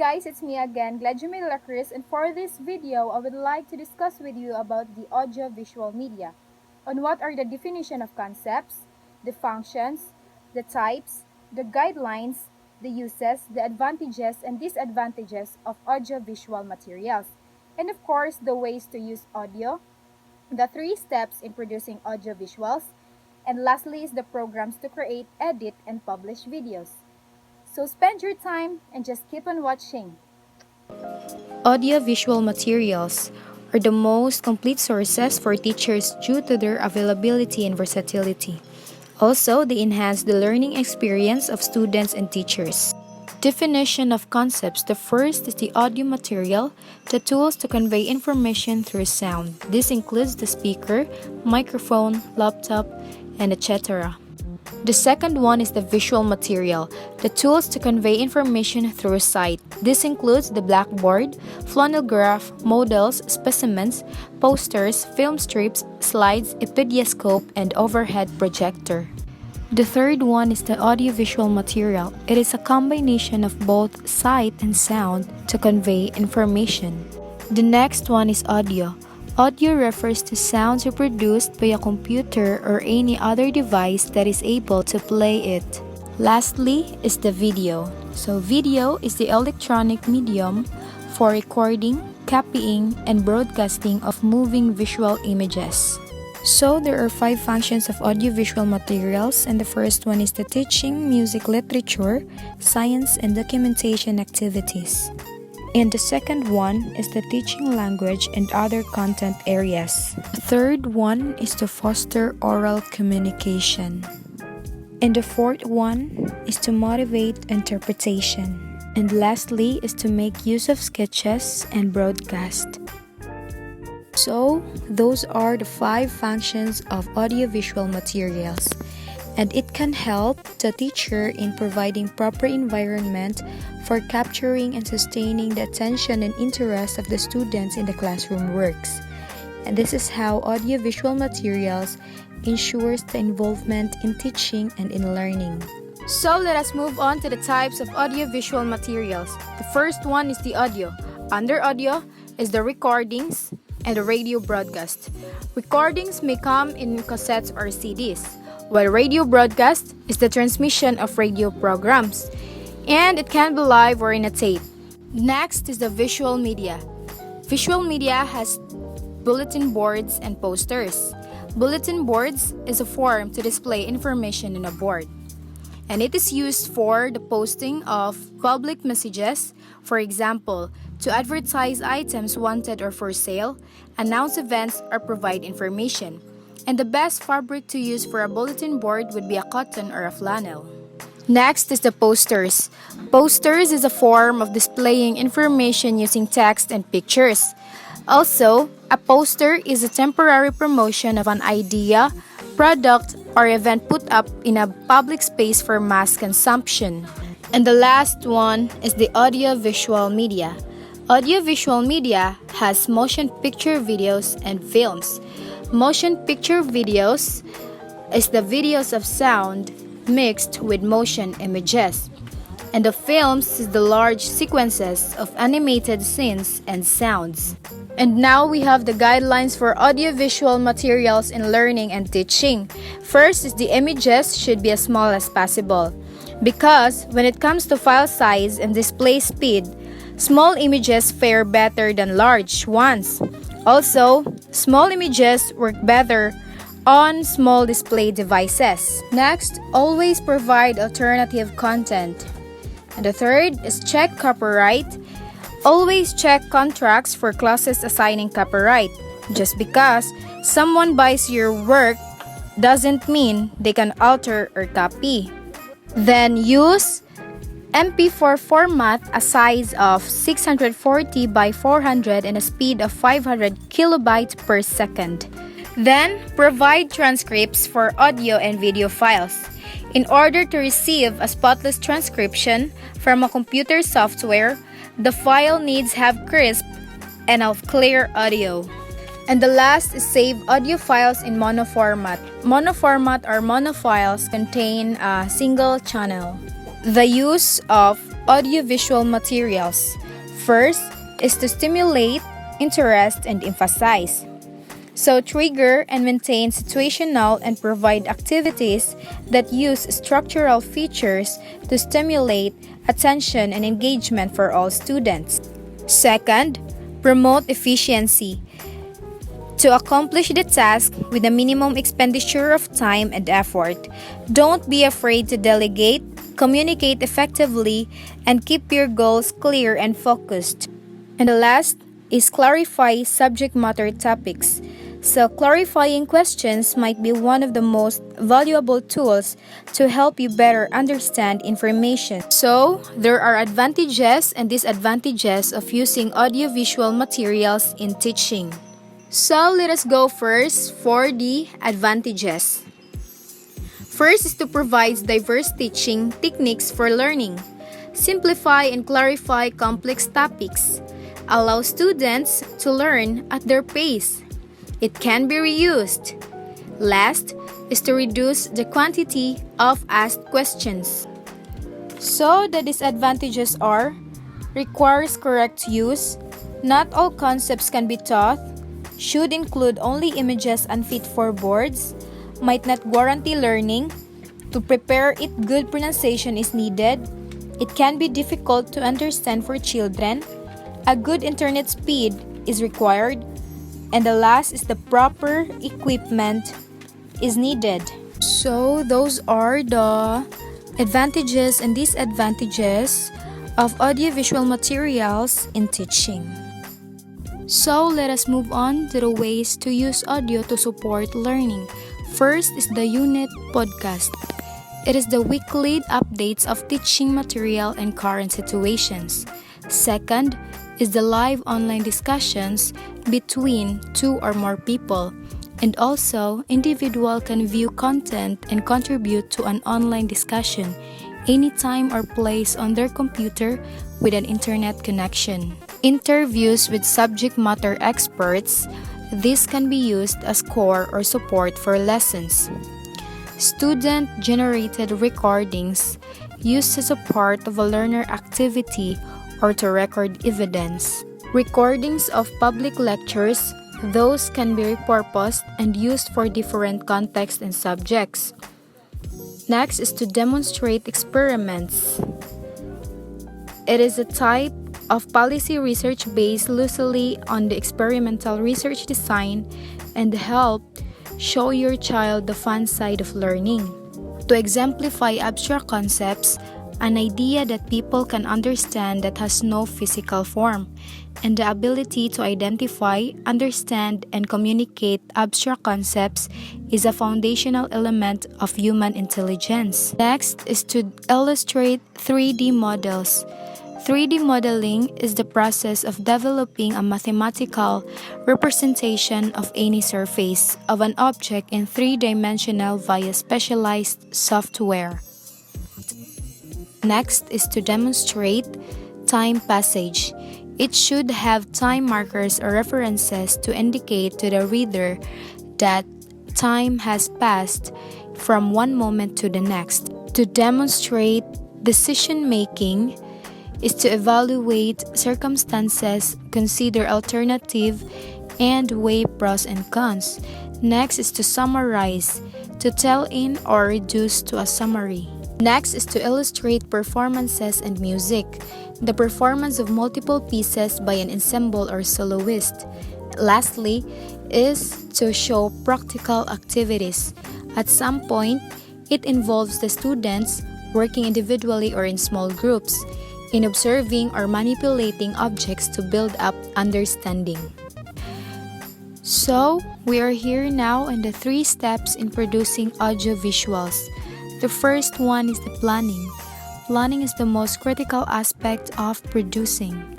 guys, it's me again, Gladjumil Lacris, and for this video, I would like to discuss with you about the audio-visual media, on what are the definition of concepts, the functions, the types, the guidelines, the uses, the advantages and disadvantages of audio-visual materials, and of course, the ways to use audio, the 3 steps in producing audio-visuals, and lastly is the programs to create, edit, and publish videos. So spend your time and just keep on watching. Audio-visual materials are the most complete sources for teachers due to their availability and versatility. Also, they enhance the learning experience of students and teachers. Definition of concepts. The first is the audio material, the tools to convey information through sound. This includes the speaker, microphone, laptop, and etc. The second one is the visual material, the tools to convey information through sight. This includes the blackboard, flannel graph, models, specimens, posters, film strips, slides, epidioskope, and overhead projector. The third one is the audiovisual material. It is a combination of both sight and sound to convey information. The next one is audio. Audio refers to sounds reproduced by a computer or any other device that is able to play it. Lastly is the video. So video is the electronic medium for recording, copying, and broadcasting of moving visual images. So there are 5 functions of audiovisual materials, and the first one is the teaching, music, literature, science, and documentation activities. And the second one is the teaching language and other content areas. The third one is to foster oral communication. And the fourth one is to motivate interpretation. And lastly is to make use of sketches and broadcast. So, those are the 5 functions of audiovisual materials, and it can help the teacher in providing proper environment for capturing and sustaining the attention and interest of the students in the classroom works. And this is how audiovisual materials ensures the involvement in teaching and in learning. So let us move on to the types of audiovisual materials. The first one is the audio. Under audio is the recordings and the radio broadcast. Recordings may come in cassettes or CDs, while radio broadcast is the transmission of radio programs, and it can be live or in a tape. Next is the visual media. Visual media has bulletin boards and posters. Bulletin boards is a form to display information on a board, and it is used for the posting of public messages, for example, to advertise items wanted or for sale, announce events, or provide information. And the best fabric to use for a bulletin board would be a cotton or a flannel. Next is the posters. Posters is a form of displaying information using text and pictures. Also, a poster is a temporary promotion of an idea, product, or event put up in a public space for mass consumption. And the last one is the audiovisual media. Audiovisual media has motion picture videos and films. Motion picture videos is the videos of sound mixed with motion images. And the films is the large sequences of animated scenes and sounds. And now we have the guidelines for audiovisual materials in learning and teaching. First is the images should be as small as possible, because when it comes to file size and display speed, small images fare better than large ones. Also, small images work better on small display devices. Next, always provide alternative content. And the third is check copyright. Always check contracts for clauses assigning copyright. Just because someone buys your work doesn't mean they can alter or copy. Then use MP4 format, a size of 640 by 400 and a speed of 500 kilobytes per second. Then, provide transcripts for audio and video files. In order to receive a spotless transcription from a computer software, the file needs have crisp and of clear audio. And the last is save audio files in mono format. Mono format or mono files contain a single channel. The use of audiovisual materials. First is to stimulate interest and emphasize. So trigger and maintain situational and provide activities that use structural features to stimulate attention and engagement for all students. Second, promote efficiency. To accomplish the task with a minimum expenditure of time and effort, don't be afraid to delegate, communicate effectively, and keep your goals clear and focused. And the last is clarify subject matter topics. So, clarifying questions might be one of the most valuable tools to help you better understand information. So, there are advantages and disadvantages of using audiovisual materials in teaching. So, let us go first for the advantages. First is to provide diverse teaching techniques for learning. Simplify and clarify complex topics. Allow students to learn at their pace. It can be reused. Last is to reduce the quantity of asked questions. So the disadvantages are requires correct use, not all concepts can be taught, should include only images unfit for boards, might not guarantee learning, to prepare it good pronunciation is needed, it can be difficult to understand for children, a good internet speed is required, and the last is the proper equipment is needed. So those are the advantages and disadvantages of audiovisual materials in teaching. So let us move on to the ways to use audio to support learning. First is the unit podcast. It is the weekly updates of teaching material and current situations. Second is the live online discussions between two or more people. And also, individual can view content and contribute to an online discussion anytime or place on their computer with an internet connection. Interviews with subject matter experts. This can be used as core or support for lessons. Student-generated recordings used as a part of a learner activity or to record evidence. Recordings of public lectures. Those can be repurposed and used for different contexts and subjects. Next is to demonstrate experiments. It is a type of policy research based loosely on the experimental research design and help show your child the fun side of learning. To exemplify abstract concepts, an idea that people can understand that has no physical form, and the ability to identify, understand, and communicate abstract concepts is a foundational element of human intelligence. Next is to illustrate 3D models. 3D modeling is the process of developing a mathematical representation of any surface of an object in three-dimensional via specialized software. Next is to demonstrate time passage. It should have time markers or references to indicate to the reader that time has passed from one moment to the next. To demonstrate decision making is to evaluate circumstances, consider alternative, and weigh pros and cons. Next is to summarize, to tell in or reduce to a summary. Next is to illustrate performances and music, the performance of multiple pieces by an ensemble or soloist. Lastly is to show practical activities. At some point, it involves the students working individually or in small groups, in observing or manipulating objects to build up understanding. So, we are here now in the 3 steps in producing audio visuals. The first one is the planning. Planning is the most critical aspect of producing.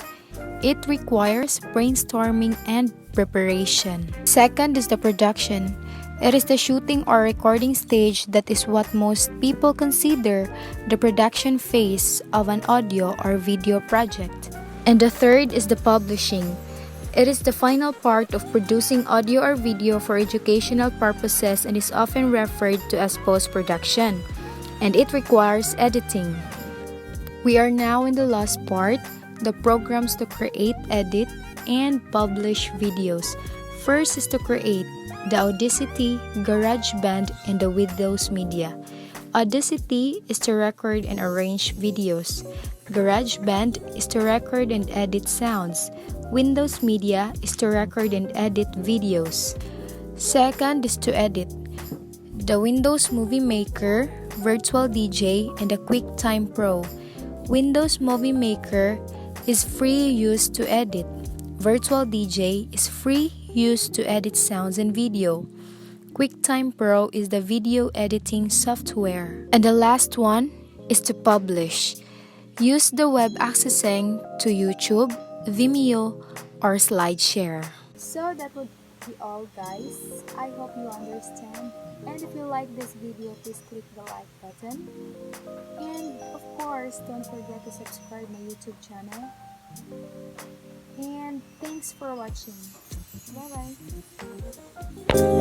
It requires brainstorming and preparation. Second is the production. It is the shooting or recording stage that is what most people consider the production phase of an audio or video project. And the third is the publishing. It is the final part of producing audio or video for educational purposes and is often referred to as post-production, and it requires editing. We are now in the last part, the programs to create, edit, and publish videos. First is to create the Audacity, GarageBand, and the Windows Media. Audacity is to record and arrange videos. GarageBand is to record and edit sounds. Windows Media is to record and edit videos. Second is to edit. The Windows Movie Maker, Virtual DJ, and the QuickTime Pro. Windows Movie Maker is free use to edit. Virtual DJ is free use to edit sounds and video. QuickTime Pro is the video editing software. And the last one is to publish. Use the web accessing to YouTube, Vimeo, or SlideShare. So that would be all, guys. I hope you understand. And if you like this video, please click the like button. And of course, don't forget to subscribe my YouTube channel. And thanks for watching. Bye bye.